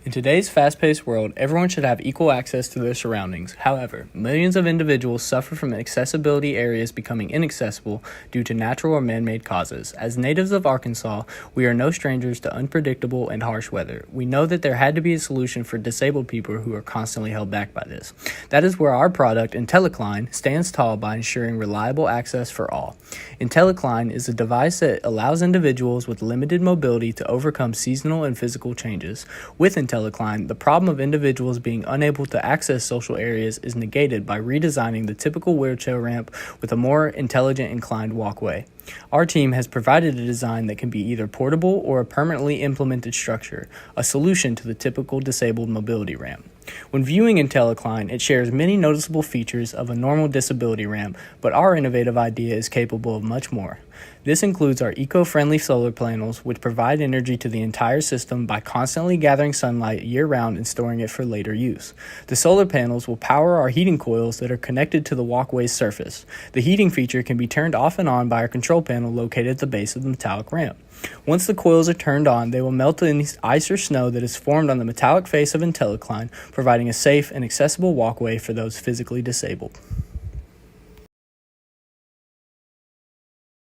In today's fast-paced world, everyone should have equal access to their surroundings. However, millions of individuals suffer from accessibility areas becoming inaccessible due to natural or man-made causes. As natives of Arkansas, we are no strangers to unpredictable and harsh weather. We know that there had to be a solution for disabled people who are constantly held back by this. That is where our product, IntelliCline, stands tall by ensuring reliable access for all. IntelliCline is a device that allows individuals with limited mobility to overcome seasonal and physical changes. With IntelliCline, the problem of individuals being unable to access social areas is negated by redesigning the typical wheelchair ramp with a more intelligent inclined walkway. Our team has provided a design that can be either portable or a permanently implemented structure, a solution to the typical disabled mobility ramp. When viewing IntelliCline, it shares many noticeable features of a normal disability ramp, but our innovative idea is capable of much more. This includes our eco-friendly solar panels, which provide energy to the entire system by constantly gathering sunlight year-round and storing it for later use. The solar panels will power our heating coils that are connected to the walkway's surface. The heating feature can be turned off and on by our control panel located at the base of the metallic ramp. Once the coils are turned on, they will melt any ice or snow that is formed on the metallic face of IntelliCline, providing a safe and accessible walkway for those physically disabled.